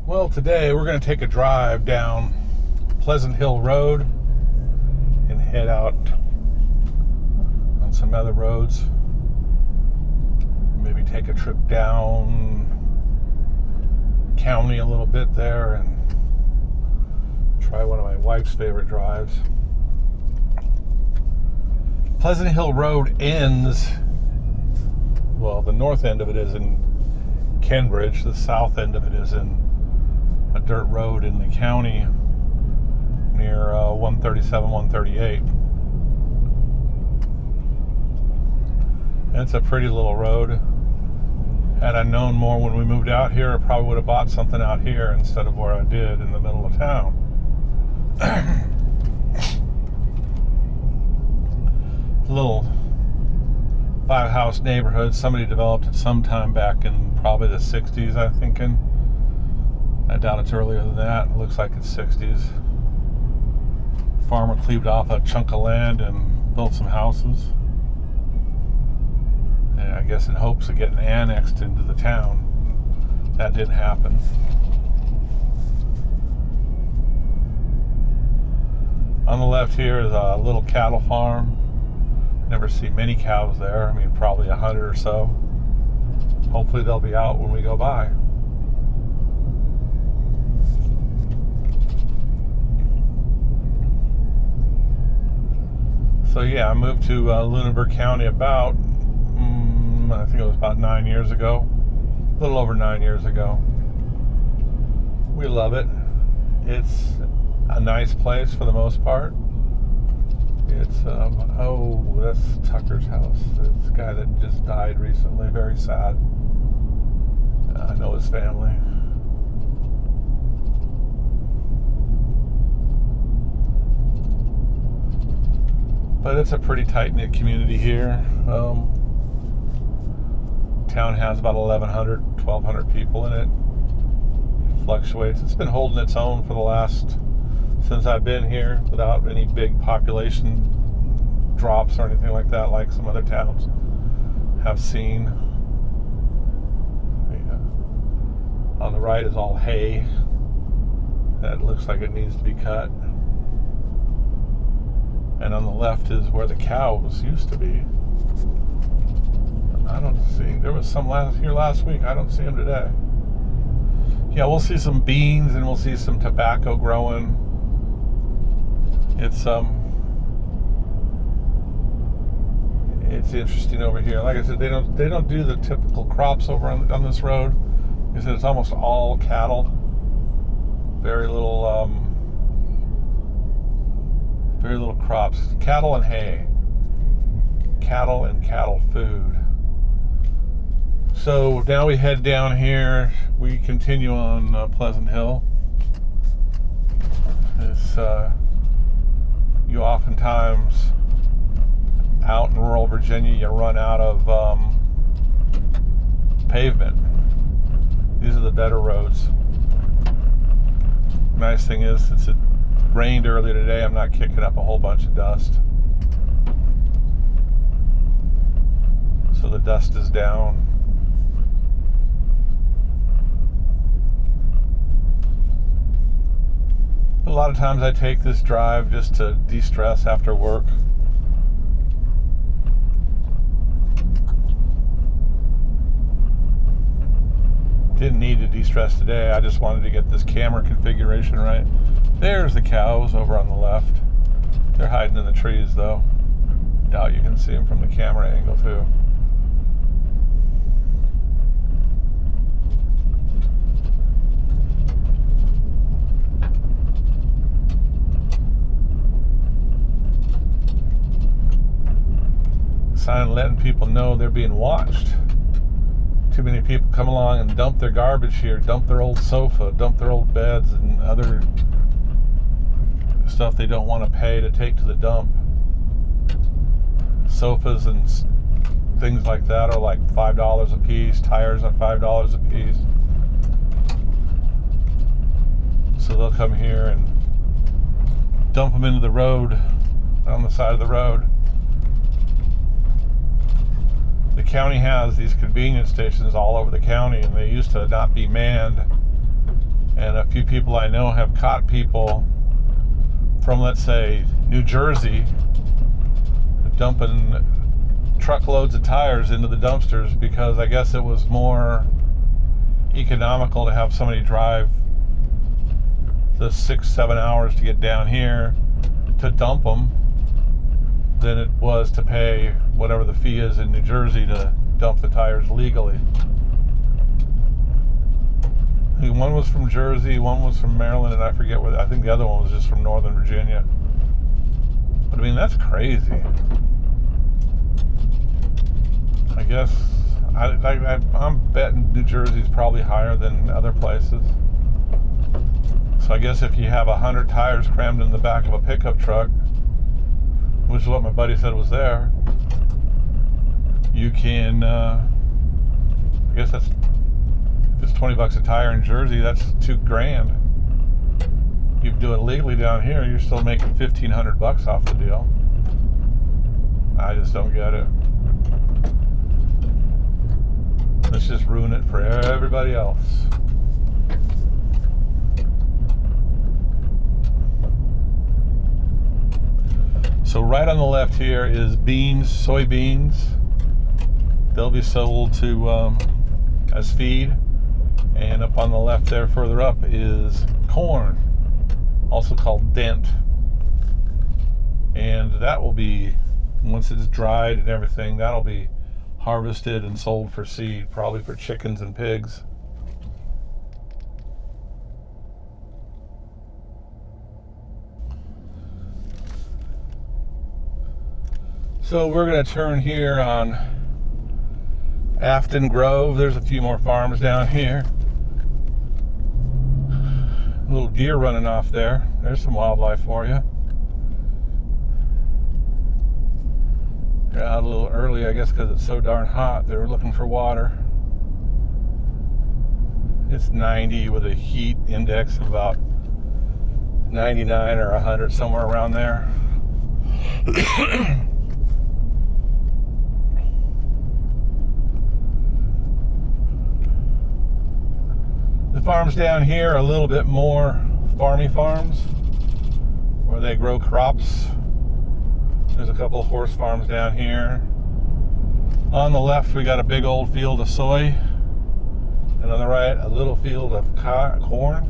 Well, today we're going to take a drive down Pleasant Hill Road and head out on some other roads. Maybe take a trip down county a little bit there and try one of my wife's favorite drives. Pleasant Hill Road ends, well, the north end of it is in Kenbridge, the south end of it is in a dirt road in the county near 137, 138. It's a pretty little road. Had I known more when we moved out here, I probably would have bought something out here instead of where I did in the middle of town. Little 5-house neighborhood. Somebody developed it sometime back in probably the 60s, I'm thinking. I doubt it's earlier than that. It looks like it's 60s. Farmer cleaved off a chunk of land and built some houses. And I guess in hopes of getting annexed into the town. That didn't happen. On the left here is a little cattle farm. Never see many cows there. I mean, probably 100 or so. Hopefully they'll be out when we go by. So yeah, I moved to Lunenburg County about, I think it was about 9 years ago. A little over 9 years ago. We love it. It's a nice place for the most part. It's, that's Tucker's house. It's a guy that just died recently. Very sad. I know his family. But it's a pretty tight-knit community here. Town has about 1,100, 1,200 people in it. It fluctuates. It's been holding its own for the last, since I've been here, without any big population drops or anything like that, like some other towns have seen. On the right is all hay that looks like it needs to be cut. And on the left is where the cows used to be. I don't see, there was some here last week. I don't see them today. Yeah, we'll see some beans and we'll see some tobacco growing. It's interesting over here. Like I said, they don't do the typical crops over on this road. Like I said, it's almost all cattle. Very little crops. Cattle and hay. Cattle and cattle food. So now we head down here. We continue on Pleasant Hill. You oftentimes out in rural Virginia, you run out of pavement. These are the better roads. Nice thing is, since it rained earlier today, I'm not kicking up a whole bunch of dust. So the dust is down. A lot of times I take this drive just to de-stress after work. Didn't need to de-stress today. I just wanted to get this camera configuration right. There's the cows over on the left. They're hiding in the trees though. Doubt you can see them from the camera angle too. Sign letting people know they're being watched. Too many people come along and dump their garbage here, dump their old sofa, dump their old beds and other stuff they don't want to pay to take to the dump. Sofas and things like that are like $5 a piece. Tires are $5 a piece. So they'll come here and dump them into the road, on the side of the road. The county has these convenience stations all over the county, and they used to not be manned. And a few people I know have caught people from, let's say, New Jersey dumping truckloads of tires into the dumpsters because I guess it was more economical to have somebody drive the 6-7 hours to get down here to dump them than it was to pay whatever the fee is in New Jersey to dump the tires legally. I think one was from Jersey, one was from Maryland, and I forget where. I think the other one was just from Northern Virginia. But I mean, that's crazy. I guess I'm betting New Jersey's probably higher than other places. So I guess if you have 100 tires crammed in the back of a pickup truck, which is what my buddy said was there, you can, I guess that's, if it's $20 a tire in Jersey, that's $2,000. You do it legally down here, you're still making $1,500 off the deal. I just don't get it. Let's just ruin it for everybody else. So right on the left here is beans, soybeans. They'll be sold to as feed. And up on the left there, further up, is corn, also called dent. And that will be, once it's dried and everything, that'll be harvested and sold for seed, probably for chickens and pigs. So we're going to turn here on Afton Grove. There's a few more farms down here. A little deer running off there. There's some wildlife for you. They're out a little early, I guess, because it's so darn hot. They were looking for water. It's 90 with a heat index of about 99 or 100, somewhere around there. The farms down here are a little bit more farmy farms where they grow crops. There's a couple of horse farms down here. On the left, we got a big old field of soy. And on the right, a little field of corn.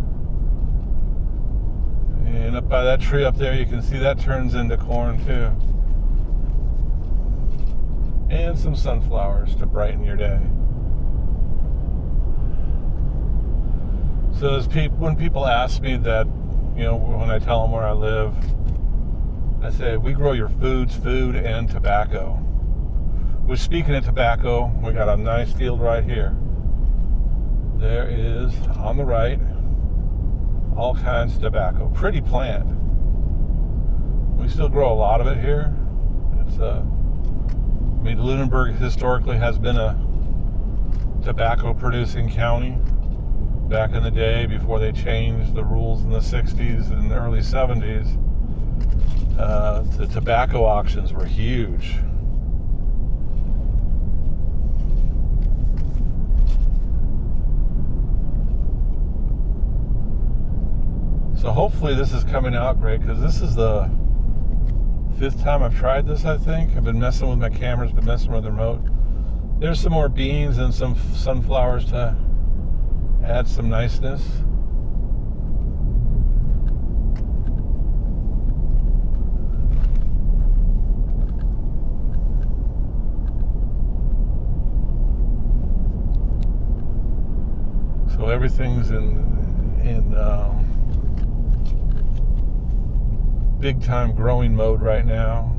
And up by that tree up there, you can see that turns into corn too. And some sunflowers to brighten your day. So when people ask me that, you know, when I tell them where I live, I say, we grow your food and tobacco. Which, speaking of tobacco, we got a nice field right here. There is, on the right, all kinds of tobacco. Pretty plant. We still grow a lot of it here. It's I mean, Lunenburg historically has been a tobacco producing county. Back in the day, before they changed the rules in the 60s and the early 70s, the tobacco auctions were huge. So hopefully this is coming out great, because this is the 5th time I've tried this, I think. I've been messing with my cameras, been messing with the remote. There's some more beans and some sunflowers to add some niceness. So everything's in big time growing mode right now.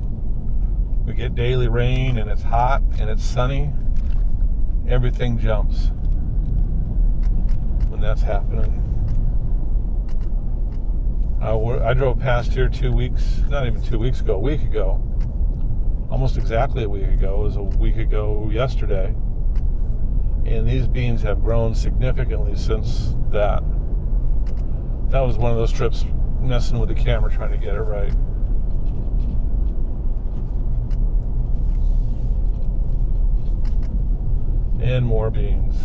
We get daily rain and it's hot and it's sunny. Everything jumps when that's happening. I drove past here 2 weeks, not even 2 weeks ago, a week ago. Almost exactly a week ago. It was a week ago yesterday. And these beans have grown significantly since that. That was one of those trips messing with the camera, trying to get it right. And more beans.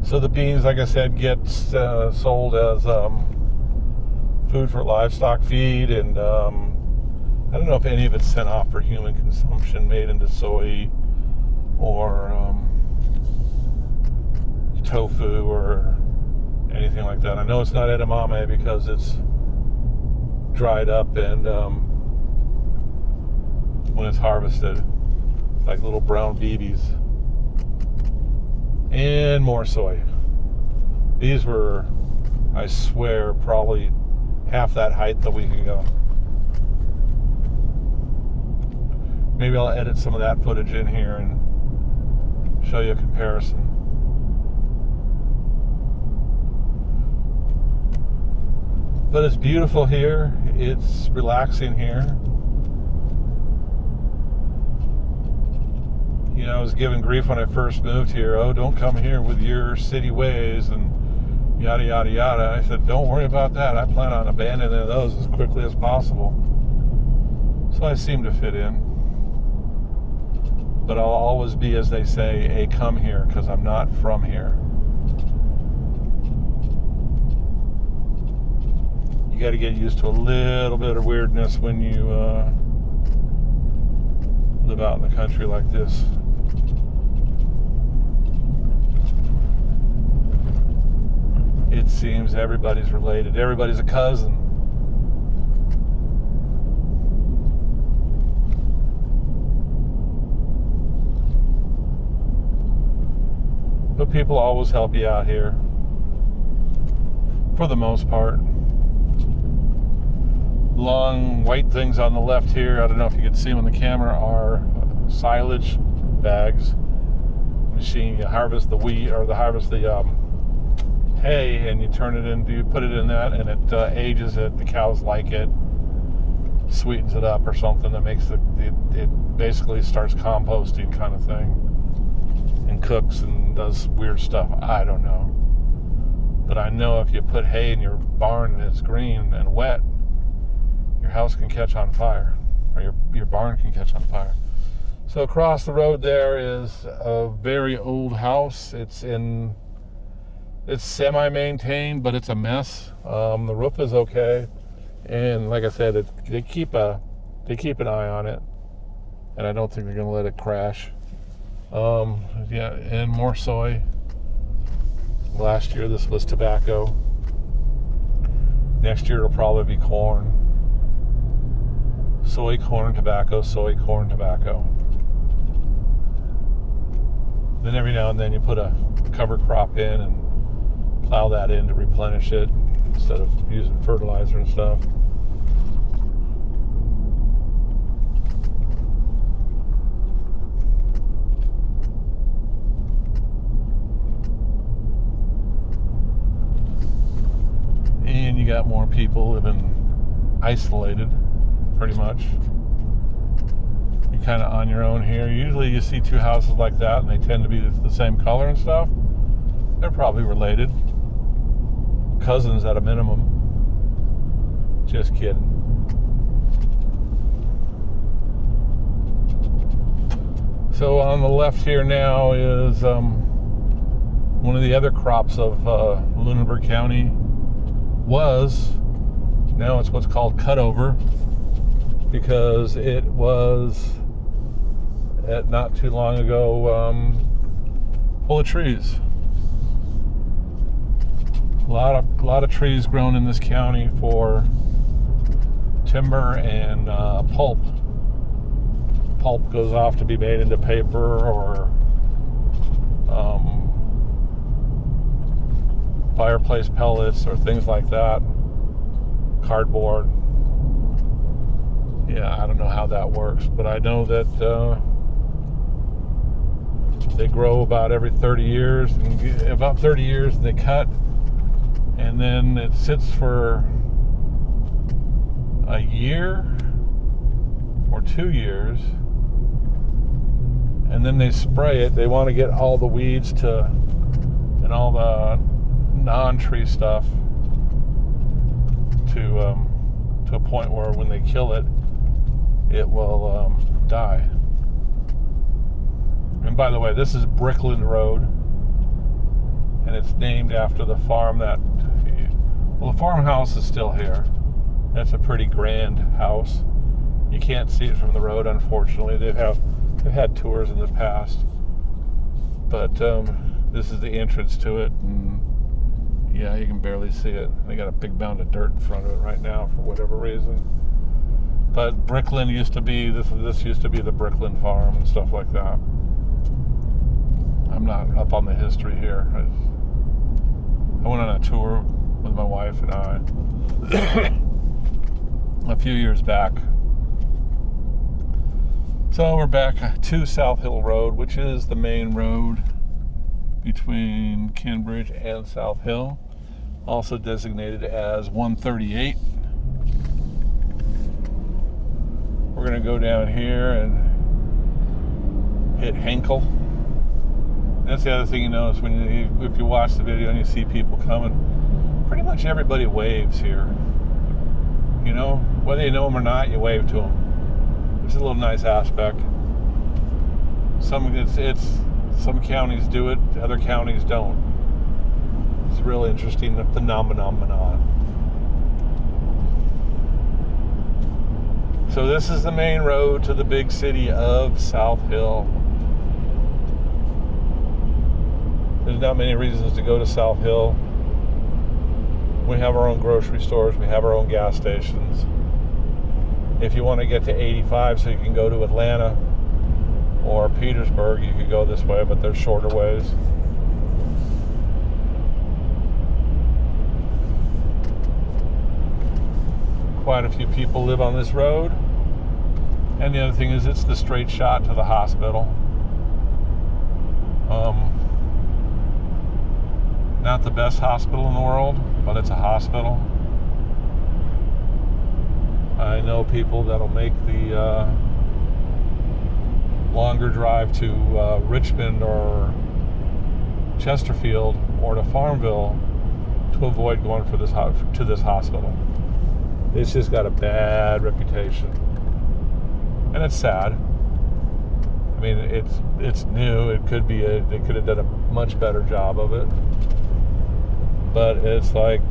So the beans, like I said, get sold as food for livestock feed, and I don't know if any of it's sent off for human consumption, made into soy or tofu or anything like that. I know it's not edamame because it's dried up, and when it's harvested, like little brown BBs. And more soy. These were, I swear, probably half that height a week ago. Maybe I'll edit some of that footage in here and show you a comparison. But it's beautiful here. It's relaxing here. You know, I was given grief when I first moved here. Oh, don't come here with your city ways and yada, yada, yada. I said, don't worry about that. I plan on abandoning those as quickly as possible. So I seem to fit in. But I'll always be, as they say, a come here, because I'm not from here. You got to get used to a little bit of weirdness when you live out in the country like this. It seems everybody's related. Everybody's a cousin. But people always help you out here, for the most part. Long white things on the left here, I don't know if you can see them on the camera, are silage bags. Machine, you harvest the wheat, or harvest the hay, and you turn it into, you put it in that, and it ages it. The cows like it, sweetens it up or something that makes it basically starts composting kind of thing, and cooks and does weird stuff. I don't know, but I know if you put hay in your barn and it's green and wet, your house can catch on fire, or your barn can catch on fire. So across the road there is a very old house. It's semi-maintained, but it's a mess. The roof is okay, and like I said, they keep an eye on it, and I don't think they're going to let it crash. Yeah, and more soy. Last year this was tobacco. Next year it'll probably be corn. Soy, corn, tobacco, soy, corn, tobacco. Then every now and then you put a cover crop in and plow that in to replenish it instead of using fertilizer and stuff. And you got more people living isolated, pretty much. You're kind of on your own here. Usually you see two houses like that and they tend to be the same color and stuff. They're probably related. Cousins at a minimum. Just kidding. So on the left here now is one of the other crops of Lunenburg County. Now it's what's called cutover, because it was not too long ago full of trees. A lot of trees grown in this county for timber and pulp. Pulp goes off to be made into paper or fireplace pellets or things like that. Cardboard. Yeah, I don't know how that works, but I know that they grow about every 30 years, and about 30 years they cut, and then it sits for a year or 2 years, and then they spray it. They want to get all the weeds and all the non-tree stuff to a point where when they kill it, it will die. And by the way, this is Brickland Road, and it's named after the farm that, well, the farmhouse is still here. That's a pretty grand house. You can't see it from the road, unfortunately. They've had tours in the past, but this is the entrance to it, and yeah, you can barely see it. They got a big mound of dirt in front of it right now for whatever reason. But Bricklin used to be this used to be the Bricklin farm and stuff like that. I'm not up on the history here. I went on a tour with my wife and I a few years back. So we're back to South Hill Road, which is the main road between Kinbridge and South Hill, also designated as 138. We're going to go down here and hit Henkel. That's the other thing you notice if you watch the video and you see people coming. Pretty much everybody waves here. You know, whether you know them or not, you wave to them. It's a little nice aspect. Some counties do it, other counties don't. It's a real interesting phenomenon. So this is the main road to the big city of South Hill. There's not many reasons to go to South Hill. We have our own grocery stores. We have our own gas stations. If you want to get to 85 so you can go to Atlanta or Petersburg, you could go this way, but there's shorter ways. Quite a few people live on this road. And the other thing is it's the straight shot to the hospital. Not the best hospital in the world, but it's a hospital. I know people that'll make the longer drive to Richmond or Chesterfield or to Farmville to avoid going to this hospital. It's just got a bad reputation, and it's sad. I mean, it's new. They could have done a much better job of it, but it's like,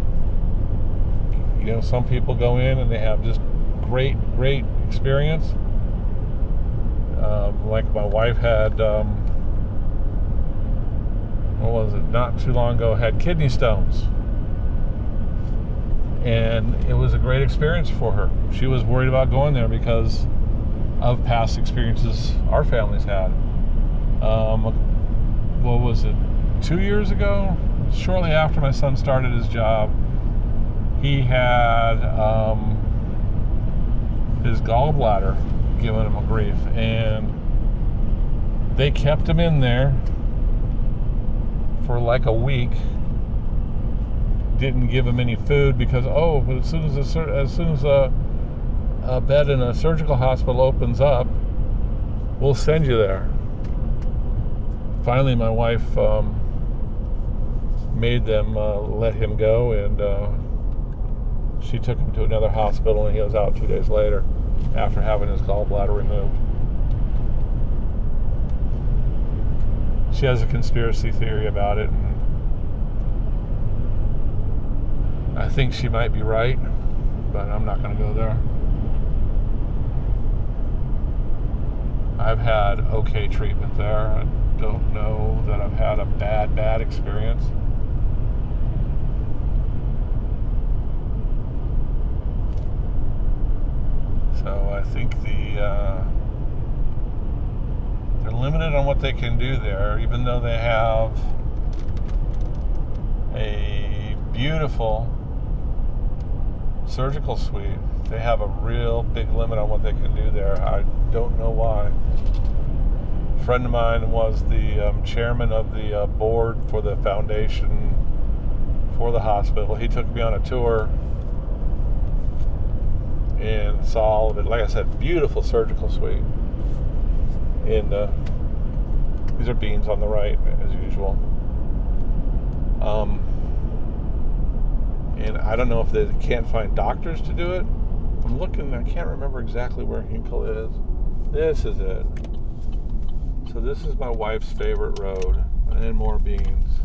you know, some people go in and they have just great experience. Like my wife had, what was it? Not too long ago, had kidney stones, and it was a great experience for her. She was worried about going there because of past experiences our families had. What was it? 2 years ago, shortly after my son started his job, he had his gallbladder giving him a grief, and they kept him in there for like a week. Didn't give him any food because but as soon as a bed in a surgical hospital opens up, we'll send you there. Finally, my wife made them let him go, and she took him to another hospital, and he was out 2 days later after having his gallbladder removed. She has a conspiracy theory about it, and I think she might be right, but I'm not going to go there. I've had okay treatment there. I don't know that I've had a bad experience. So I think they're limited on what they can do there, even though they have a beautiful surgical suite. They have a real big limit on what they can do there. I don't know why. A friend of mine was the chairman of the board for the foundation for the hospital. He took me on a tour and saw all of it. Like I said, beautiful surgical suite. And these are beans on the right, as usual. And I don't know if they can't find doctors to do it. I'm looking, I can't remember exactly where Hinkle is. This is it. So this is my wife's favorite road. And then more beans.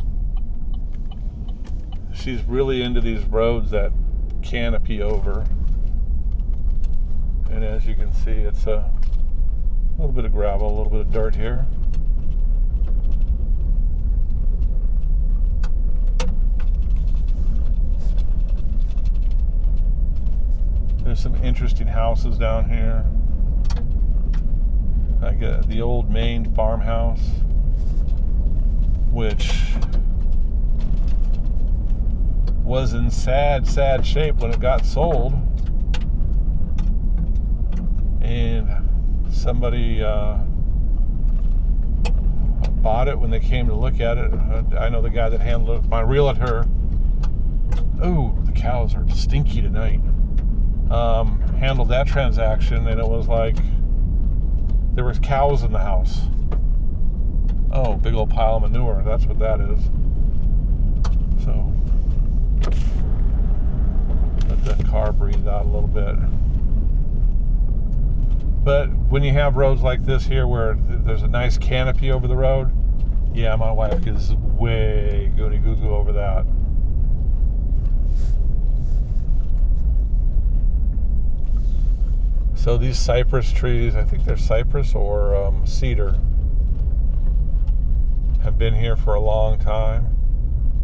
she's really into these roads that canopy over. And as you can see, it's a little bit of gravel, a little bit of dirt here. There's some interesting houses down here. Like the old Maine farmhouse, which was in sad shape when it got sold. And somebody bought it when they came to look at it. I know the guy that handled it, my realtor. Oh, the cows are stinky tonight. Handled that transaction, and it was like there was cows in the house. Oh, big old pile of manure. That's what that is. So let that car breathe out a little bit. But when you have roads like this here where there's a nice canopy over the road, yeah, my wife is way goody goo goo over that. So these cypress trees, I think they're cypress or cedar, have been here for a long time.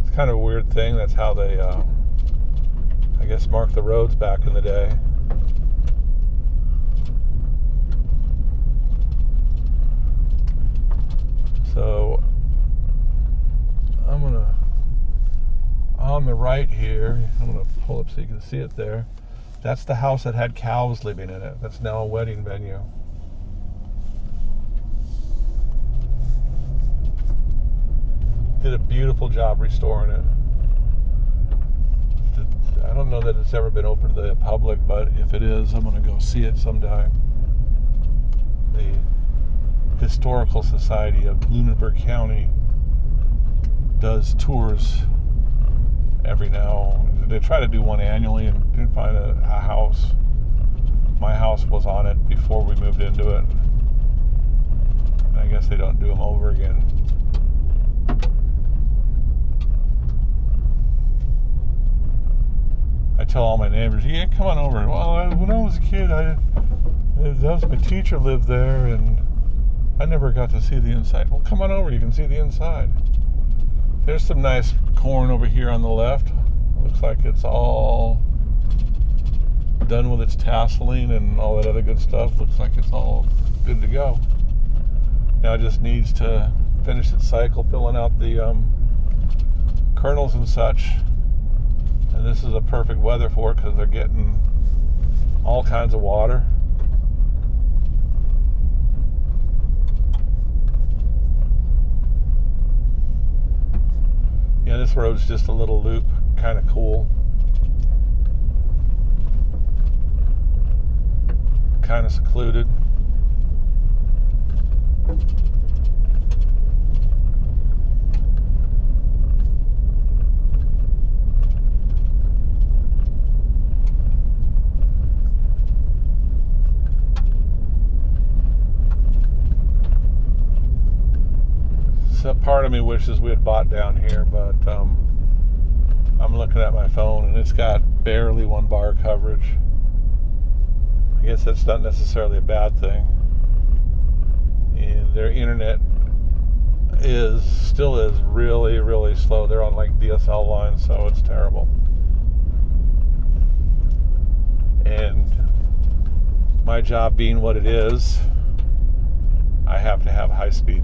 It's kind of a weird thing. That's how they, I guess, marked the roads back in the day. So I'm gonna, on the right here, I'm gonna pull up so you can see it there. That's the house that had cows living in it. That's now a wedding venue. Did a beautiful job restoring it. I don't know that it's ever been open to the public, but if it is, I'm going to go see it sometime. The Historical Society of Lunenburg County does tours every now. They try to do one annually and didn't find a house. My house was on it before we moved into it. And I guess they don't do them over again. I tell all my neighbors, yeah, come on over. Well, when I was a kid, my teacher lived there, and I never got to see the inside. Well, come on over. You can see the inside. There's some nice corn over here on the left. Looks like it's all done with its tasseling and all that other good stuff. Looks like it's all good to go. Now it just needs to finish its cycle, filling out the kernels and such. And this is a perfect weather for it because they're getting all kinds of water. Yeah, this road's just a little loop, kind of cool. Kind of secluded. So part of me wishes we had bought down here, but I'm looking at my phone and it's got barely 1 bar coverage. I guess that's not necessarily a bad thing. And their internet still is really, really slow. They're on like DSL lines, so it's terrible. And my job being what it is, I have to have high speed.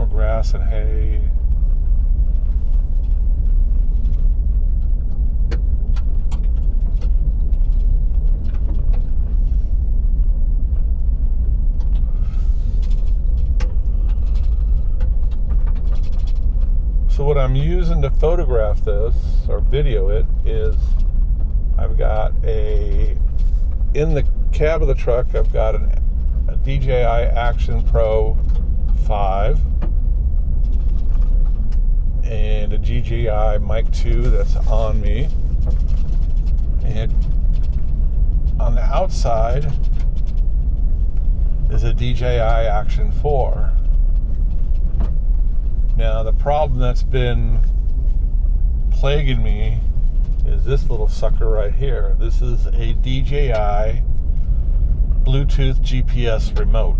Grass and hay. So what I'm using to photograph this or video it is I've got in the cab of the truck, I've got a DJI Action Pro 5 and a DJI Mic 2 that's on me. And on the outside is a DJI Action 4. Now, the problem that's been plaguing me is this little sucker right here. This is a DJI Bluetooth GPS remote.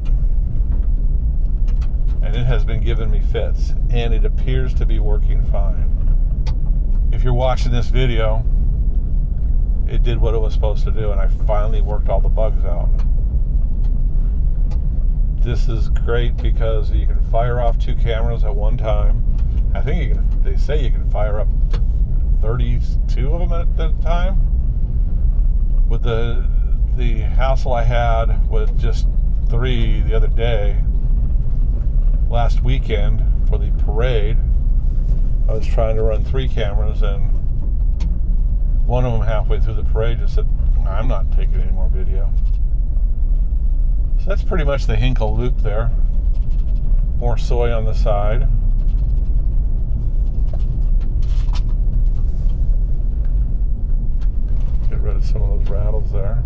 And it has been giving me fits. And it appears to be working fine. If you're watching this video, it did what it was supposed to do, and I finally worked all the bugs out. This is great because you can fire off 2 cameras at one time. I think they say you can fire up 32 of them at a time. With the hassle I had with just 3 the other day, last weekend for the parade, I was trying to run 3 cameras, and one of them halfway through the parade just said, I'm not taking any more video. So that's pretty much the Hinkle loop there. More soy on the side. Get rid of some of those rattles there.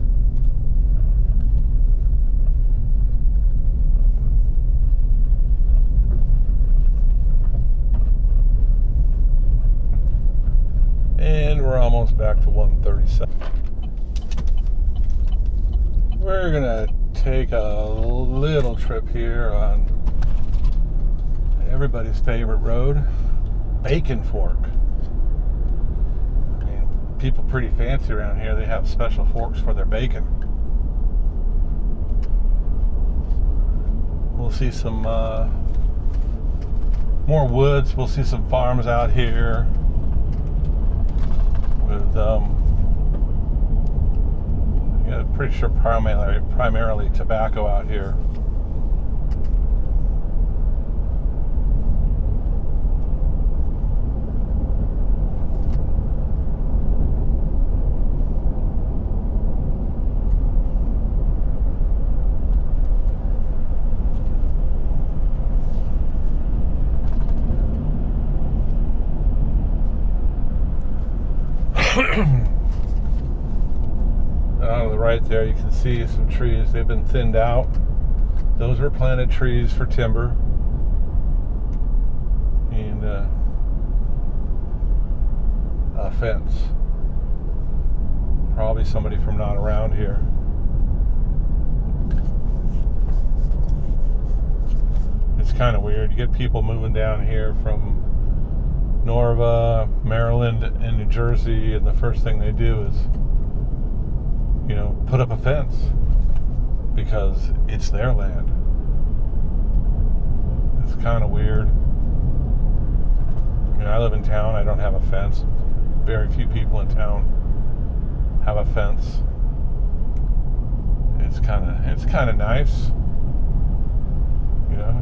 And we're almost back to 137. We're gonna take a little trip here on everybody's favorite road, Bacon Fork. I mean, people pretty fancy around here. They have special forks for their bacon. We'll see some more woods. We'll see some farms out here with yeah, pretty sure primarily tobacco out here. On the right there, you can see some trees. They've been thinned out. Those were planted trees for timber. And a fence. Probably somebody from not around here. It's kind of weird. You get people moving down here from Norva, Maryland, and New Jersey, and the first thing they do is, you know, put up a fence because it's their land. It's kind of weird. I mean, I live in town. I don't have a fence. Very few people in town have a fence. It's kind of nice, you know.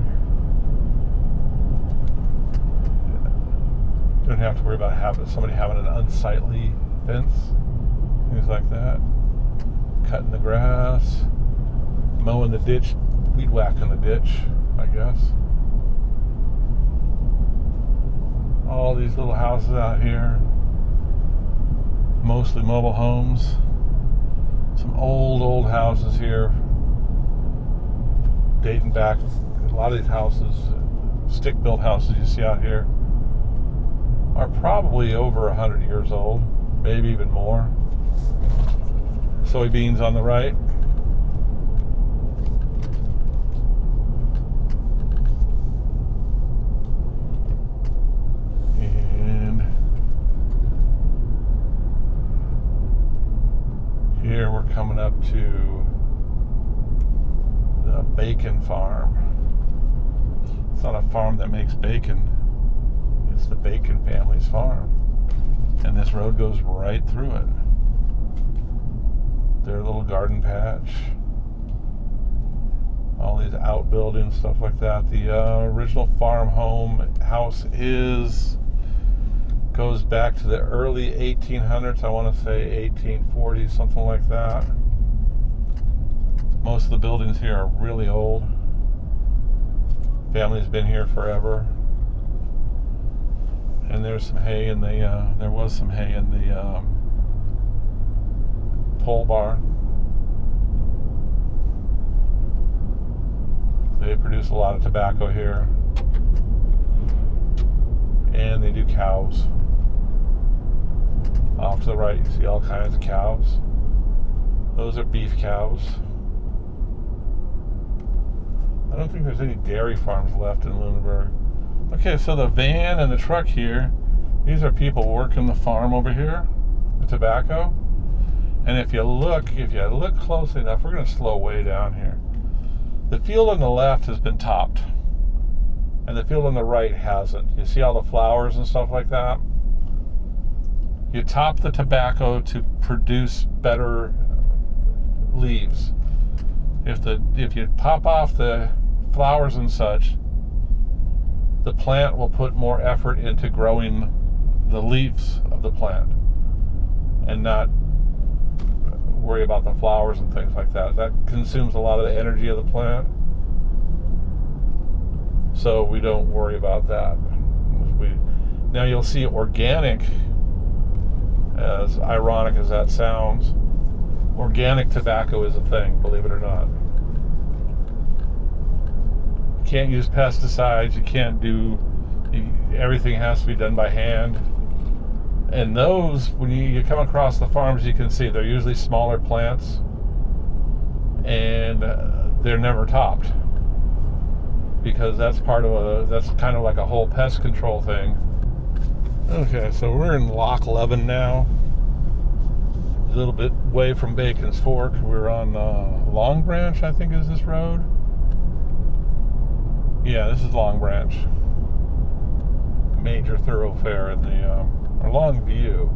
You don't have to worry about somebody having an unsightly fence, things like that. Cutting the grass, mowing the ditch, weed whacking the ditch, I guess. All these little houses out here, mostly mobile homes. Some old houses here, dating back. A lot of these houses, stick-built houses you see out here, are probably over 100 years old, maybe even more. Soybeans on the right. And here we're coming up to the bacon farm. It's not a farm that makes bacon. It's the Bacon family's farm. And this road goes right through it. Their little garden patch, all these outbuildings, stuff like that. The original farm house is goes back to the early 1800s. I want to say 1840, something like that. Most of the buildings here are really old. Family's been here forever. And there's some hay in the, there was some hay in the pole barn. They produce a lot of tobacco here. And they do cows. Off to the right, you see all kinds of cows. Those are beef cows. I don't think there's any dairy farms left in Lunenburg. Okay, so the van and the truck here, these are people working the farm over here, the tobacco. And if you look closely enough, we're going to slow way down here. The field on the left has been topped, and the field on the right hasn't. You see all the flowers and stuff like that? You top the tobacco to produce better leaves. If you pop off the flowers and such, the plant will put more effort into growing the leaves of the plant and not worry about the flowers and things like that. That consumes a lot of the energy of the plant, so we don't worry about that. Now you'll see organic, as ironic as that sounds, organic tobacco is a thing, believe it or not. You can't use pesticides, everything has to be done by hand. And those, when you come across the farms, you can see they're usually smaller plants, and they're never topped, because that's kind of like a whole pest control thing. Okay, so we're in Loch Leven now, a little bit away from Bacon's Fork. We're on Long Branch, I think is this road. Yeah, this is Long Branch, major thoroughfare in the or Longview.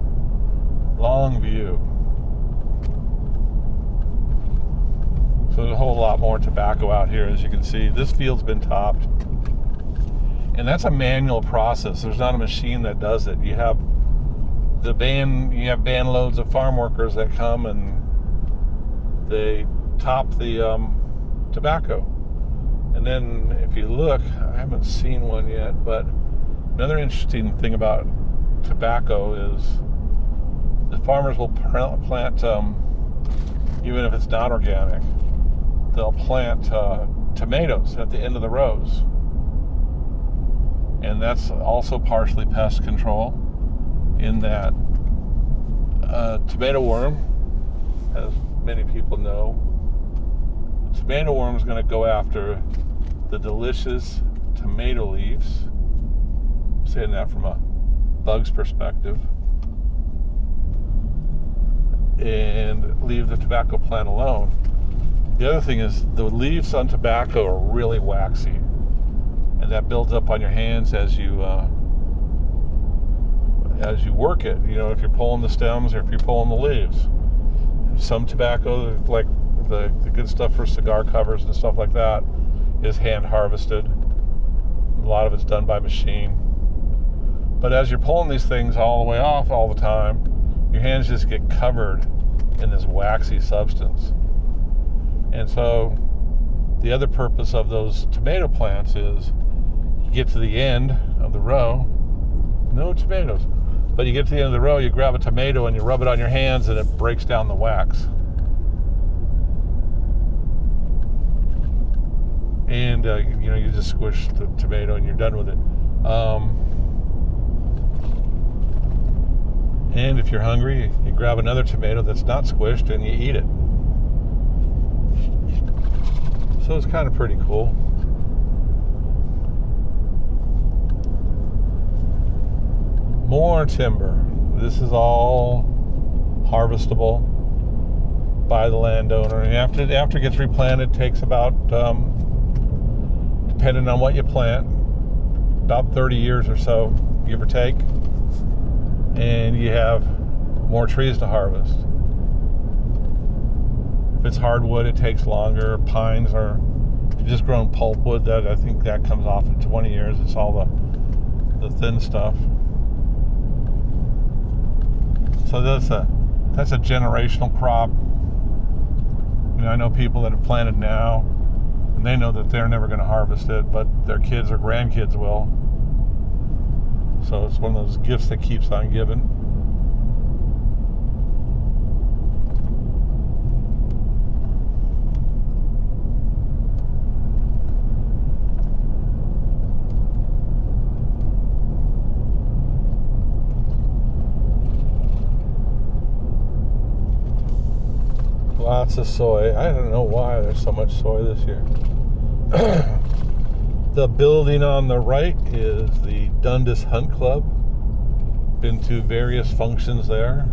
So there's a whole lot more tobacco out here, as you can see. This field's been topped, and that's a manual process. There's not a machine that does it. You have van loads of farm workers that come and they top the tobacco. And then if you look, I haven't seen one yet, but another interesting thing about tobacco is the farmers will plant, even if it's not organic, they'll plant tomatoes at the end of the rows. And that's also partially pest control, in that tomato worm, as many people know, the tomato worm is going to go after the delicious tomato leaves. I'm saying that from a bug's perspective, and leave the tobacco plant alone. The other thing is the leaves on tobacco are really waxy, and that builds up on your hands as you work it. You know, if you're pulling the stems or if you're pulling the leaves. Some tobacco, like the good stuff for cigar covers and stuff like that, is hand harvested. A lot of it's done by machine. But as you're pulling these things all the way off all the time, your hands just get covered in this waxy substance. And so the other purpose of those tomato plants is you get to the end of the row, no tomatoes, but you get to the end of the row, you grab a tomato and you rub it on your hands and it breaks down the wax. And you just squish the tomato and you're done with it. And if you're hungry, you grab another tomato that's not squished and you eat it. So it's kind of pretty cool. More timber. This is all harvestable by the landowner. And after it gets replanted, it takes about, depending on what you plant, about 30 years or so, give or take. And you have more trees to harvest. If it's hardwood, it takes longer. Pines are, if you've just grown pulpwood, I think that comes off in 20 years. It's all the thin stuff. So that's a generational crop. You know, I know people that have planted now, and they know that they're never going to harvest it, but their kids or grandkids will. So it's one of those gifts that keeps on giving. Lots of soy. I don't know why there's so much soy this year. The building on the right is the Dundas Hunt Club. Been to various functions there.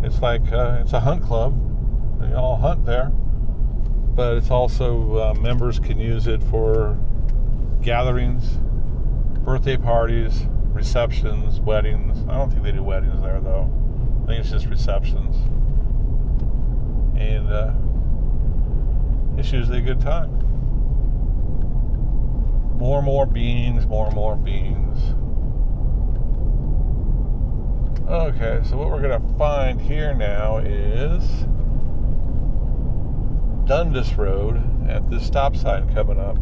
It's like it's a hunt club. They all hunt there, but it's also members can use it for gatherings, birthday parties, receptions, weddings. I don't think they do weddings there though. I think it's just receptions. And it's usually a good time. More and more beans. Okay, so what we're going to find here now is Dundas Road at this stop sign coming up.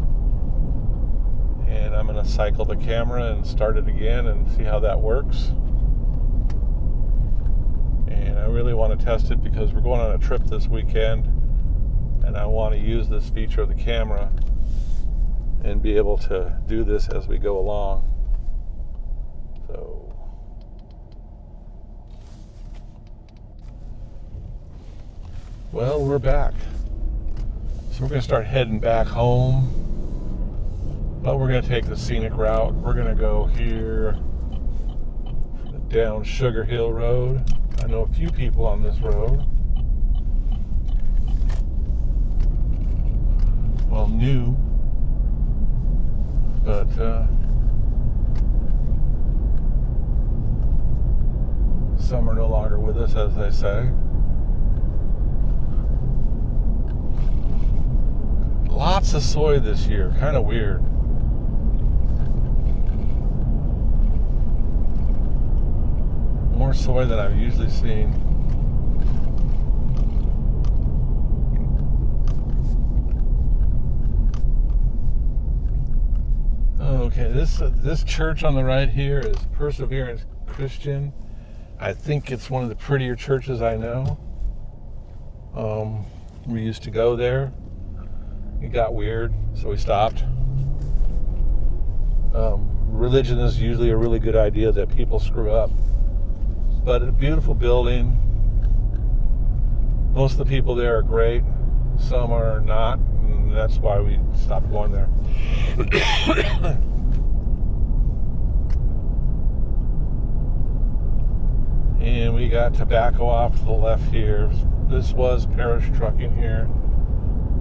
And I'm going to cycle the camera and start it again and see how that works. And I really want to test it because we're going on a trip this weekend, and I want to use this feature of the camera and be able to do this as we go along. So, well, we're back. So we're going to start heading back home, but we're going to take the scenic route. We're going to go here down Sugar Hill Road. I know a few people on this road. Well, new, but some are no longer with us, as they say. Lots of soy this year, kind of weird. More soy than I've usually seen. Okay, this church on the right here is Perseverance Christian. I think it's one of the prettier churches I know. We used to go there. It got weird, so we stopped. Religion is usually a really good idea that people screw up. But a beautiful building. Most of the people there are great. Some are not, and that's why we stopped going there. And we got tobacco off to the left here. This was Parish Trucking here.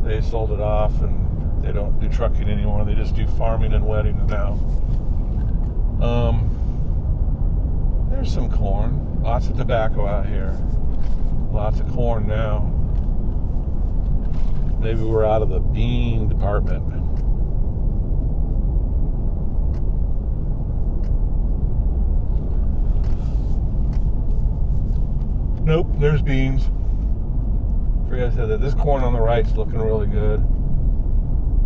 They sold it off, and they don't do trucking anymore. They just do farming and weddings now. There's some corn. Lots of tobacco out here. Lots of corn now. Maybe we're out of the bean department. Nope, there's beans. Forget I said that. This corn on the right's looking really good.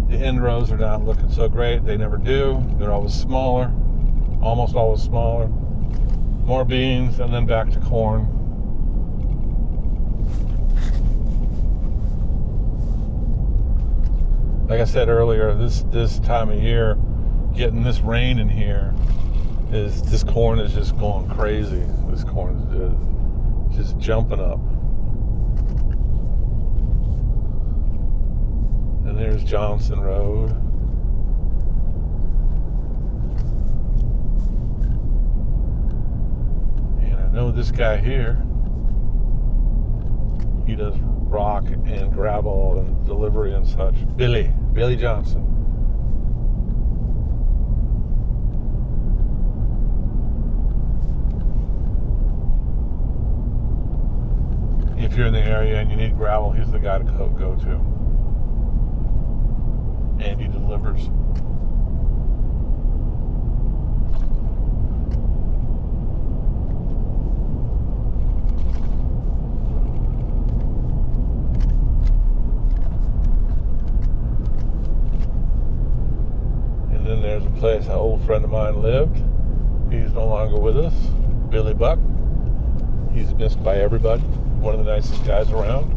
The end rows are not looking so great. They never do. They're always smaller. Almost always smaller. More beans, and then back to corn. Like I said earlier, this time of year, getting this rain in here, this corn is just going crazy. This corn is just jumping up. And there's Johnson Road. I know this guy here, he does rock and gravel and delivery and such. Billy Johnson. If you're in the area and you need gravel, he's the guy to go to. And he delivers. then there's a place an old friend of mine lived. He's no longer with us. Billy Buck. He's missed by everybody. One of the nicest guys around.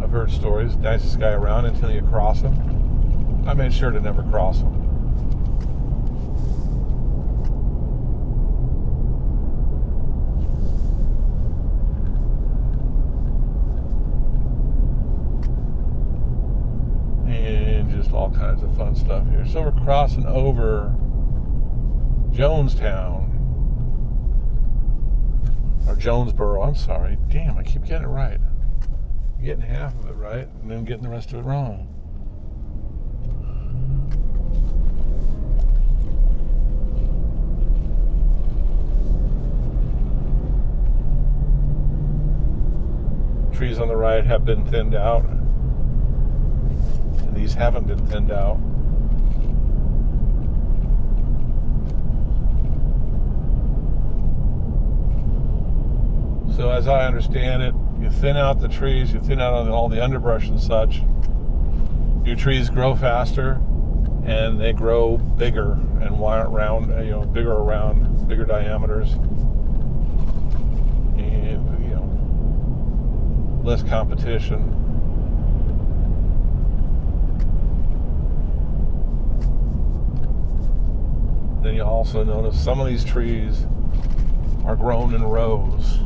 I've heard stories. Nicest guy around until you cross him. I made sure to never cross him. And just all kinds of fun stuff here. So we're crossing over Jonestown. Or Jonesboro, I'm sorry. Damn, I keep getting it right. I'm getting half of it right and then getting the rest of it wrong. Trees on the right have been thinned out. And these haven't been thinned out. So as I understand it, you thin out the trees, you thin out all the underbrush and such. Your trees grow faster, and they grow bigger and round, bigger around, bigger diameters, and less competition. Then you also notice some of these trees are grown in rows,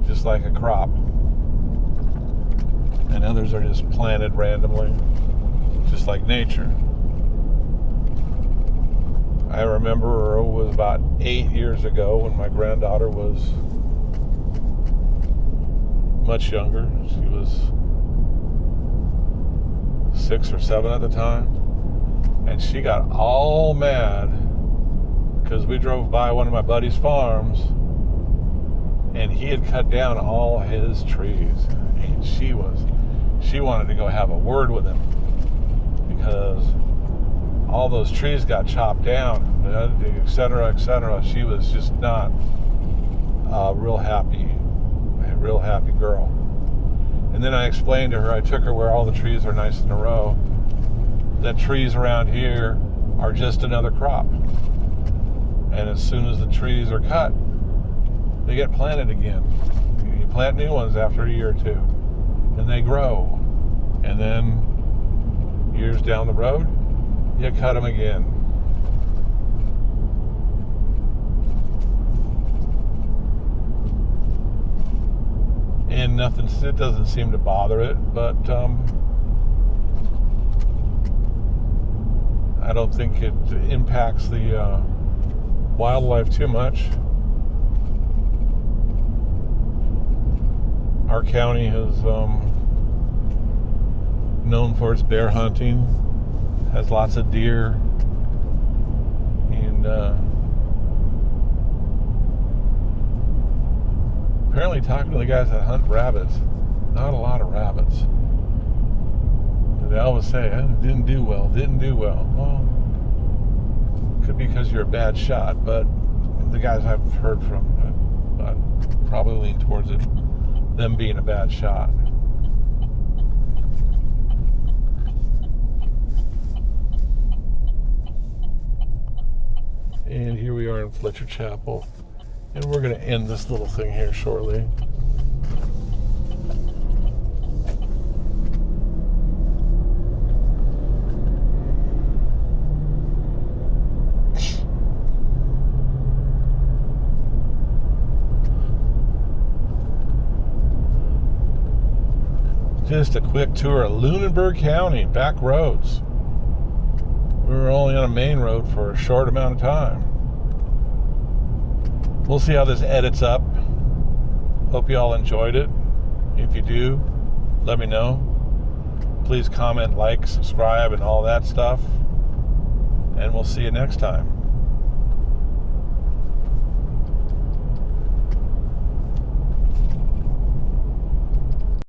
just like a crop, and others are just planted randomly, just like nature. I remember it was about 8 years ago when my granddaughter was much younger. She was 6 or 7 at the time, and she got all mad because we drove by one of my buddy's farms and he had cut down all his trees, and she wanted to go have a word with him because all those trees got chopped down, etc., etc. She was just not a real happy girl. And then I explained to her, I took her where all the trees are nice in a row, that trees around here are just another crop, and as soon as the trees are cut, they get planted again. You plant new ones after a year or two, and they grow. And then years down the road, you cut them again. And it doesn't seem to bother it, but I don't think it impacts the wildlife too much. Our county is known for its bear hunting, has lots of deer, and apparently, talking to the guys that hunt rabbits, not a lot of rabbits. They always say, didn't do well. Well, could be because you're a bad shot, but the guys I've heard from, I'd probably lean towards it, them being a bad shot. And here we are in Fletcher Chapel, and we're going to end this little thing here shortly. Just a quick tour of Lunenburg County, back roads. We were only on a main road for a short amount of time. We'll see how this edits up. Hope you all enjoyed it. If you do, let me know. Please comment, like, subscribe, and all that stuff. And we'll see you next time.